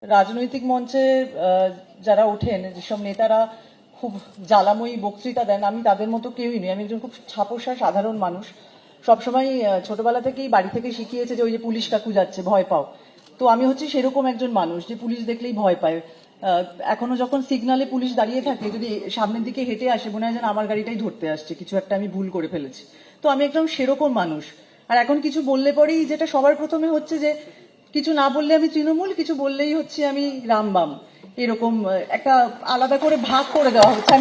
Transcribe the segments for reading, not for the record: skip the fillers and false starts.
রাজনৈতিক মঞ্চে যারা ওঠেন, যেসব নেতারা খুব জ্বালাময়ী বক্তৃতা দেন, আমি তাদের মতো কেউই নই। আমি একজন খুব ছাপোষা সাধারণ মানুষ। সবসময় ছোটবেলা থেকেই বাড়ি থেকে শিখিয়েছে যে ওই যে পুলিশ কাকু যাচ্ছে, ভয় পাও। তো আমি হচ্ছে সেরকম একজন মানুষ যে পুলিশ দেখলেই ভয় পায়। এখনো যখন সিগনালে পুলিশ দাঁড়িয়ে থাকে, যদি সামনের দিকে হেঁটে আসে, মনে হয় যেন আমার গাড়িটাই ধরতে আসছে, কিছু একটা আমি ভুল করে ফেলেছি। তো আমি একদম সেরকম মানুষ। আর এখন কিছু বললে পরেই যেটা সবার প্রথমে হচ্ছে যে কিছু না বললে আমি তৃণমূল, কিছু বললেই হচ্ছে আমি রামবাম। এরকম একটা আলাদা করে ভাগ করে দেওয়া হচ্ছে।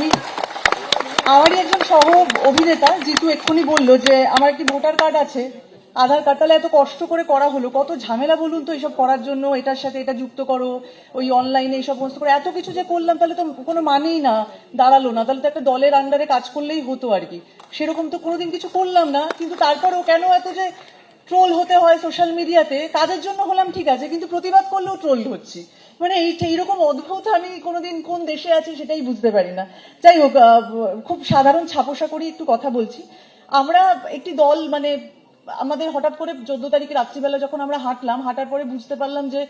আমারই একজন সহ অভিনেতা জিতু এক্ষুনি বললো যে আমার একটি ভোটার কার্ড আছে, আধার কার্ড, তাহলে এত কষ্ট করে করা হলো, কত ঝামেলা বলুন তো এইসব করার জন্য, এটার সাথে এটা যুক্ত করো, ওই অনলাইনে এইসব সমস্ত করে এত কিছু যে করলাম, তাহলে তো কোনো মানেই না, দাঁড়ালো না। তাহলে তো একটা দলের আন্ডারে কাজ করলেই হতো আর কি। সেরকম তো কোনোদিন কিছু করলাম না, কিন্তু তারপরেও কেন এত যে ট্রোল হতে হয় সোশ্যাল মিডিয়াতে? কাজের জন্য হলাম ঠিক আছে, কিন্তু প্রতিবাদ করলেও ট্রোল হচ্ছি। মানে এইরকম অদ্ভুত আমি কোনোদিন কোন দেশে আছি সেটাই বুঝতে পারি না। যাই হোক, খুব সাধারণ ছাপোষা করি একটু কথা বলছি। আমরা একটি দল, মানে আমাদের হঠাৎ করে 14 তারিখে রাত্রিবেলা যখন আমরা হাঁটলাম, হাঁটার পরে বুঝতে পারলাম যে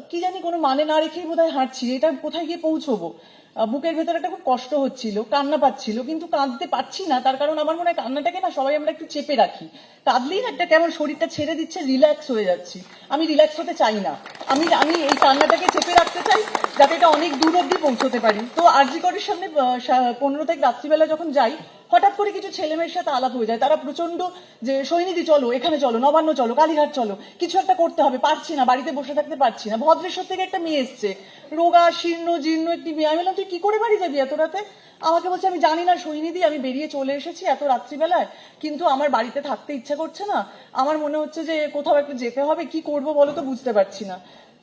কি জানি কোনো মানে না রেখেই বোধহয় হাঁটছি, এটা কোথায় গিয়ে পৌঁছবো। বুকের ভেতরে একটা খুব কষ্ট হচ্ছিল, কান্না পাচ্ছিল, কিন্তু কাঁদতে পারছি না। তার কারণ আমার মনে হয় কান্নাটাকে না সবাই আমরা একটু চেপে রাখি, কাঁদলেই না একটা কেমন শরীরটা ছেড়ে দিচ্ছে, রিল্যাক্স হয়ে যাচ্ছি। আমি রিল্যাক্স হতে চাই না, আমি আমি এই কান্নাটাকে চেপে রাখতে চাই, যাতে এটা অনেক দূর অব্দি পৌঁছতে পারি। তো আরজি করের সামনে 15 তারিখ রাত্রিবেলা যখন যাই, হঠাৎ করে কিছু ছেলেমেয়ের সাথে আলাপ হয়ে যায়। তারা প্রচন্ড যে সৈনিধি চলো, এখানে চলো, নবান্ন চলো, কালীঘাট চলো, কিছু একটা করতে হবে, পারছি না, বাড়িতে বসে থাকতে পারছি না। ভদ্রেশ্বর থেকে একটা মেয়ে এসছে, রোগা শীর্ণ জীর্ণ একটি মেয়ে। আমি বললাম তুই কি করে বাড়ি যাবি এত রাতে? আমাকে বলছে আমি জানি না সৈনিধি, আমি বেরিয়ে চলে এসেছি এত রাত্রিবেলায়, কিন্তু আমার বাড়িতে থাকতে ইচ্ছা করছে না, আমার মনে হচ্ছে যে কোথাও একটু যেতে হবে, কি করব বলো তো, বুঝতে পারছি না।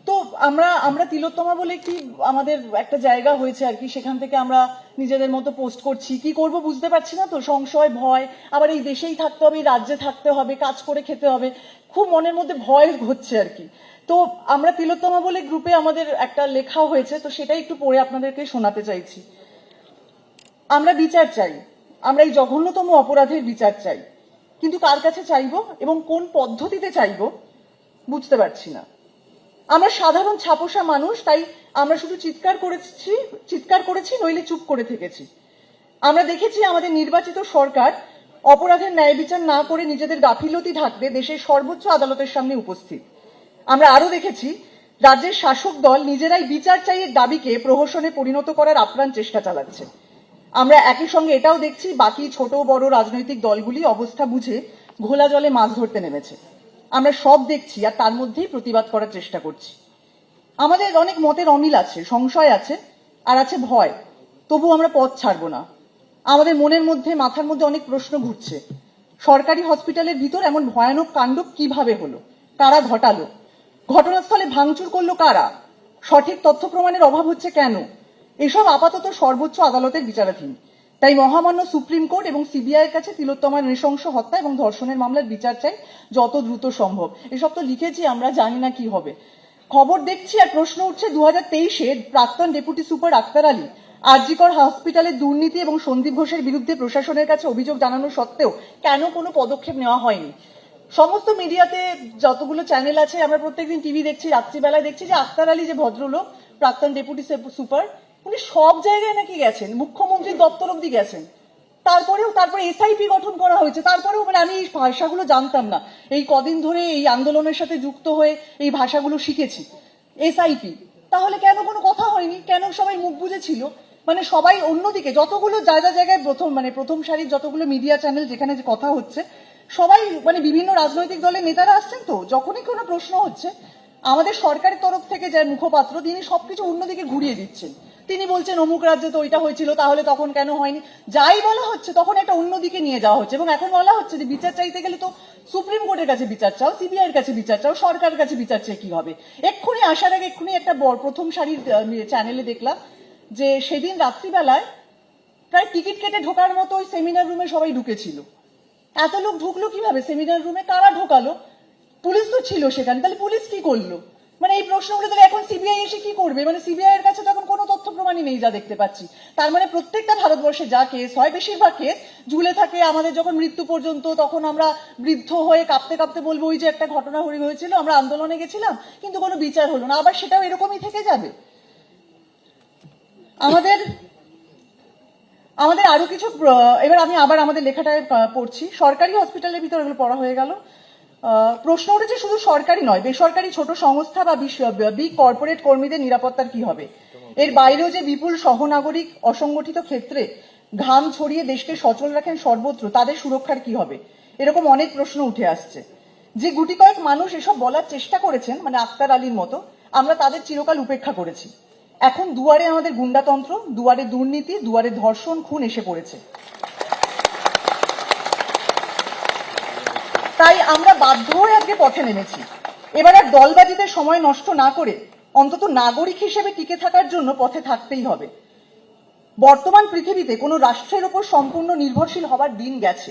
তো আমরা আমরা তিলোত্তমা বলে কি আমাদের একটা জায়গা হয়েছে আর কি, সেখান থেকে আমরা নিজেদের মতো পোস্ট করছি, কি করব বুঝতে পারছি না। তো সংশয়, ভয়, আবার এই দেশেই থাকতে হবে, এই রাজ্যে থাকতে হবে, কাজ করে খেতে হবে, খুব মনের মধ্যে ভয় হচ্ছে আর কি। তো আমরা তিলোত্তমা বলে গ্রুপে আমাদের একটা লেখা হয়েছে, তো সেটাই একটু পড়ে আপনাদেরকে শোনাতে চাইছি। আমরা বিচার চাই, আমরা এই জঘন্যতম অপরাধের বিচার চাই, কিন্তু কার কাছে চাইবো এবং কোন পদ্ধতিতে চাইবো বুঝতে পারছি না। আমরা সাধারণ ছাপোষা মানুষ, তাই আমরা শুধু চিৎকার করেছি, নইলে চুপ করে থেকেছি। আমরা দেখেছি আমাদের নির্বাচিত সরকার অপরাধের ন্যায় বিচার না করে নিজেদের গাফিলতি ঢাকতে দেশের সর্বোচ্চ আদালতের সামনে উপস্থিত। আমরা আরো দেখেছি রাজ্যের শাসক দল নিজেরাই বিচার চাইয়ের দাবিকে প্রহসনে পরিণত করার আপ্রাণ চেষ্টা চালাচ্ছে। আমরা একই সঙ্গে এটাও দেখছি বাকি ছোট বড় রাজনৈতিক দলগুলি অবস্থা বুঝে ঘোলা জলে মাছ ধরতে নেমেছে। আমরা সব দেখছি আর তার মধ্যেই প্রতিবাদ করার চেষ্টা করছি। আমাদের অনেক মতের অমিল আছে, সংশয় আছে, আর আছে ভয়, তবু আমরা পথ ছাড়বো না। আমাদের মনের মধ্যে, মাথার মধ্যে অনেক প্রশ্ন ঘুরছে। সরকারি হসপিটালের ভিতর এমন ভয়ানক কাণ্ড কিভাবে হলো, কারা ঘটালো, ঘটনাস্থলে ভাঙচুর করলো কারা, সঠিক তথ্য প্রমাণের অভাব হচ্ছে কেন, এসব আপাতত সর্বোচ্চ আদালতের বিচারাধীন। তাই মহামান্য সুপ্রিম কোর্ট এবং সিবিআই এর কাছে তিলোত্তমার নৃশংস হত্যা এবং ধর্ষণের মামলার বিচার চাই যত দ্রুত সম্ভব। এসব তো লিখেছি, আমরা জানি না কি হবে। খবর দেখছি আর প্রশ্ন উঠছে, 2023-এ প্রাক্তন ডেপুটি সুপার আক্তার আলী আরজি কর হসপিটালের দুর্নীতি এবং সন্দীপ ঘোষের বিরুদ্ধে প্রশাসনের কাছে অভিযোগ জানানো সত্ত্বেও কেন কোনো পদক্ষেপ নেওয়া হয়নি? সমস্ত মিডিয়াতে যতগুলো চ্যানেল আছে, আমরা প্রত্যেকদিন টিভি দেখছি, রাত্রিবেলায় দেখছি যে আক্তার আলী যে ভদ্রলোক প্রাক্তন ডেপুটি সুপার, উনি সব জায়গায় নাকি গেছেন, মুখ্যমন্ত্রীর দপ্তর অব্দি গেছেন। তারপরে এসআইপি গঠন করা হয়েছে, তারপরেও মানে আমি এই ভাষাগুলো জানতাম না, এই কদিন ধরে এই আন্দোলনের সাথে যুক্ত হয়ে এই ভাষাগুলো শিখেছি। এসআইপি, তাহলে কেন কোনো কথা হয়নি? কেন সবাই মুখ বুজেছিল? মানে সবাই অন্যদিকে যতগুলো জায়গায় প্রথম সারির যতগুলো মিডিয়া চ্যানেল যেখানে যে কথা হচ্ছে, সবাই মানে বিভিন্ন রাজনৈতিক দলের নেতারা আসছেন, তো যখনই কোনো প্রশ্ন হচ্ছে আমাদের সরকারের তরফ থেকে যার মুখপাত্র, তিনি সবকিছু অন্যদিকে ঘুরিয়ে দিচ্ছেন। তিনি বলছেন অমুক রাজ্যে তো ওইটা হয়েছিল, তাহলে তখন কেন হয়নি? যাই বলা হচ্ছে তখন একটা অন্যদিকে নিয়ে যাওয়া হচ্ছে। এবং এখন বলা হচ্ছে যে বিচার চাইতে গেলে তো সুপ্রিম কোর্টের কাছে বিচার চাও, সিবিআই এর কাছে বিচার চাও, সরকারের কাছে বিচার চেয়ে কি হবে? এক্ষুনি আসার আগে এক্ষুনি একটা প্রথম সারির চ্যানেলে দেখলাম যে সেদিন রাত্রিবেলায় প্রায় টিকিট কেটে ঢোকার মতো ওই সেমিনার রুমে সবাই ঢুকেছিল। এত লোক ঢুকলো কিভাবে সেমিনার রুমে? কারা ঢোকালো? পুলিশ তো ছিল সেখানে, তাহলে পুলিশ কি করলো? মানে এই প্রশ্নগুলো তাহলে এখন সিবিআই এসে কি করবে? মানে সিবিআই এর কাছে তো এখন কোনো তথ্য প্রমাণই নেই যা দেখতে পাচ্ছি। তার মানে প্রত্যেকটা ভারতবর্ষে যা কেস হয় বেশিরভাগ কেস ঝুলে থাকে, আমাদের যখন মৃত্যু পর্যন্ত তখন আমরা বৃদ্ধ হয়ে কাঁপতে কাঁপতে বলবো ওই যে একটা ঘটনা হয়েছিল, আমরা আন্দোলনে গেছিলাম কিন্তু কোনো বিচার হলো না, আবার সেটাও এরকমই থেকে যাবে। আমাদের আমাদের আরো কিছু এবার আমি আবার আমাদের লেখাটায় পড়ছি। সরকারি হসপিটালের ভিতর এগুলো পড়া হয়ে গেল। প্রশ্ন উঠেছে শুধু সরকারি নয়, বেসরকারি ছোট সংস্থা বা বিগ কর্পোরেট কর্মীদের নিরাপত্তার কি হবে? এর বাইরেও যে বিপুল সহনাগরিক অসংগঠিত ক্ষেত্রে ঘাম ছড়িয়ে দেশকে সচল রাখেন সর্বত্র, তাদের সুরক্ষার কি হবে? এরকম অনেক প্রশ্ন উঠে আসছে। যে গুটি কয়েক মানুষ এসব বলার চেষ্টা করেছেন, মানে আক্তার আলীর মতো, আমরা তাদের চিরকাল উপেক্ষা করেছি। এখন দুয়ারে আমাদের গুন্ডাতন্ত্র, দুয়ারে দুর্নীতি, দুয়ারে ধর্ষণ, খুন এসে পড়েছে। তাই আমরা বাধ্য হয়ে আজকে পথে নেমেছি। এবার আর দলবাজিতে সময় নষ্ট না করে অন্তত নাগরিক হিসেবে টিকে থাকার জন্য পথে থাকতেই হবে। বর্তমান পৃথিবীতে কোনো রাষ্ট্রের উপর সম্পূর্ণ নির্ভরশীল হবার দিন গেছে।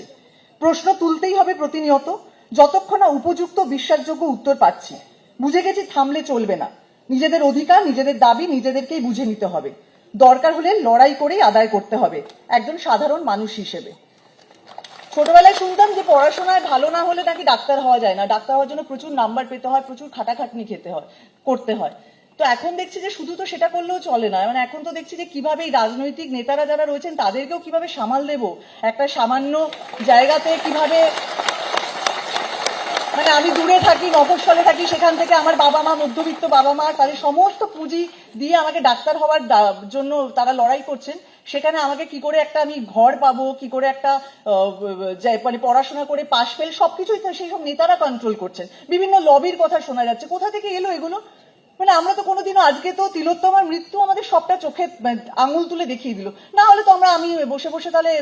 প্রশ্ন তুলতেই হবে প্রতিনিয়ত, যতক্ষণ না উপযুক্ত বিশ্বাসযোগ্য উত্তর পাচ্ছি। বুঝে গেছি থামলে চলবে না। নিজেদের অধিকার, নিজেদের দাবি নিজেদেরকেই বুঝে নিতে হবে। দরকার হলে লড়াই করেই আদায় করতে হবে একজন সাধারণ মানুষ হিসেবে। ছোটবেলায় শুনতাম যে পড়াশোনায় ভালো না হলে নাকি ডাক্তার হওয়া যায় না, ডাক্তার হওয়ার জন্য প্রচুর নাম্বার পেতে হয়, প্রচুর খাটাখাটনি করতে হয়। তো এখন দেখছি যে শুধু তো সেটা করলেও চলে না, মানে এখন তো দেখছি যে কিভাবে এই রাজনৈতিক নেতারা যারা রয়েছেন তাদেরকেও কিভাবে সামাল দেব, একটা সামান্য জায়গাতে কিভাবে, মানে আমি দূরে থাকি, মফস্বলে থাকি, সেখান থেকে আমার বাবা মা, মধ্যবিত্ত বাবা মা, তাদের সমস্ত পুঁজি দিয়ে আমাকে ডাক্তার হওয়ার জন্য তারা লড়াই করছেন। সেখানে আমাকে কি করে একটা আমি ঘর পাবো, কি করে একটা মানে পড়াশোনা করে পাশ ফেল, সবকিছুই সেই সব নেতারা কন্ট্রোল করছেন। বিভিন্ন লবির কথা শোনা যাচ্ছে, কোথা থেকে এলো এগুলো? মানে আমরা তো কোনোদিনও, আজকে তো তিলোত্তমার মৃত্যু আমাদের সবটা চোখে আঙুল তুলে দেখিয়ে দিল। না হলে তো আমি বসে বসে তাহলে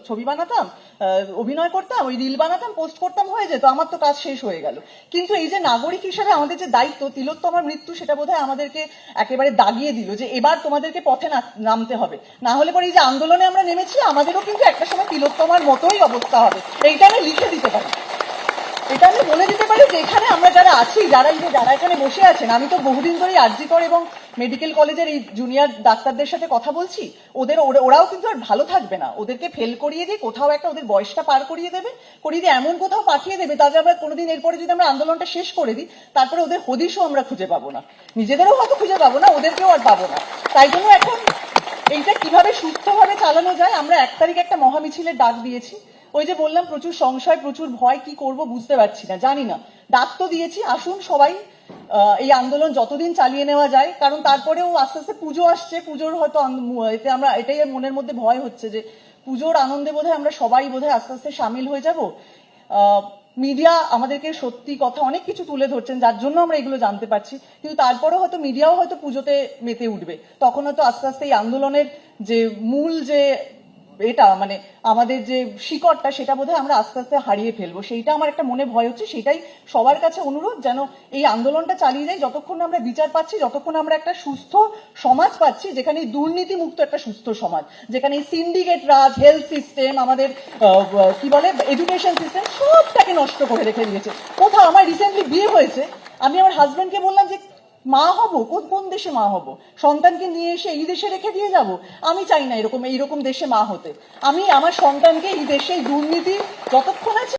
ছবি বানাতাম, অভিনয় করতাম, ওই রিল বানাতাম, পোস্ট করতাম, হয়ে যেত, আমার তো কাজ শেষ হয়ে গেল। কিন্তু এই যে নাগরিক হিসেবে আমাদের যে দায়িত্ব, তিলোত্তমার মৃত্যু সেটা বোধহয় আমাদেরকে একেবারে দাগিয়ে দিল যে এবার তোমাদেরকে পথে নামতে হবে। না হলে পরে এই যে আন্দোলনে আমরা নেমেছি, আমাদেরও কিন্তু একটা সময় তিলোত্তমার মতোই অবস্থা হবে। এইটা আমি লিখে দিতে পারি, এটা আমি বলে দিতে পারি যে এখানে আমরা যারা আছি, যারা এখানে বসে আছেন, আমি তো বহুদিন ধরেই আরজি কর এবং মেডিকেল কলেজের এই জুনিয়র ডাক্তারদের সাথে কথা বলছি। ওরাও কিন্তু আর ভালো থাকবে না, ওদেরকে ফেল করিয়ে দিয়ে কোথাও একটা ওদের বয়সটা পার করিয়ে দিয়ে এমন কোথাও পাঠিয়ে দেবে, তাদের আমরা কোনোদিন এরপরে যদি আমরা আন্দোলনটা শেষ করে দিই, তারপরে ওদের হদিশও আমরা খুঁজে পাবো না, নিজেদেরও হয়তো খুঁজে পাবো না, ওদেরকেও আর পাবো না। তাই জন্য এখন এইটা কিভাবে সুস্থভাবে চালানো যায়, আমরা 1 তারিখ একটা মহামিছিলের ডাক দিয়েছি। ওই যে বললাম প্রচুর সংশয়, প্রচুর ভয়, কি করব বুঝতে পারছি না, জানি না। ডাক তো দিয়েছি, আসুন সবাই এই আন্দোলন যতদিন চালিয়ে নেওয়া যায়, কারণ তারপরেও আস্তে আস্তে পুজো আসছে, পুজোর হয়তো এতে আমরা এটাই মনের মধ্যে ভয় হচ্ছে যে পুজোর আনন্দে বোধহয় আমরা সবাই বোধহয় আস্তে আস্তে সামিল হয়ে যাব। মিডিয়া আমাদেরকে সত্যি কথা অনেক কিছু তুলে ধরছেন, যার জন্য আমরা এগুলো জানতে পারছি, কিন্তু তারপরেও হয়তো মিডিয়াও হয়তো পুজোতে মেতে উঠবে, তখন হয়তো আস্তে আস্তে এই আন্দোলনের যে মূল যে এটা, মানে আমাদের যে শিকড়টা, সেটা বোধহয় আমরা আস্তে আস্তে হারিয়ে ফেলবো। সেইটা আমার একটা মনে ভয় হচ্ছে। সেটাই সবার কাছে অনুরোধ, যেন এই আন্দোলনটা চালিয়ে যাই যতক্ষণ আমরা বিচার পাচ্ছি, যতক্ষণ আমরা একটা সুস্থ সমাজ পাচ্ছি, যেখানে দুর্নীতি মুক্ত একটা সুস্থ সমাজ, যেখানে সিন্ডিকেট রাজ, হেলথ সিস্টেম, আমাদের কি বলে এডুকেশন সিস্টেম, সবটাকে নষ্ট করে রেখে দিয়েছে। কোথাও আমার রিসেন্টলি বিয়ে হয়েছে, আমি আমার হাজবেন্ডকে বললাম যে মা হব, কোন দেশে মা হব, সন্তানকে নিয়ে এসে এই দেশে রেখে দিয়ে যাব? আমি চাই না এইরকম দেশে মা হতে। আমি আমার সন্তানকে এই দেশে দুর্নীতি যতক্ষণ আছে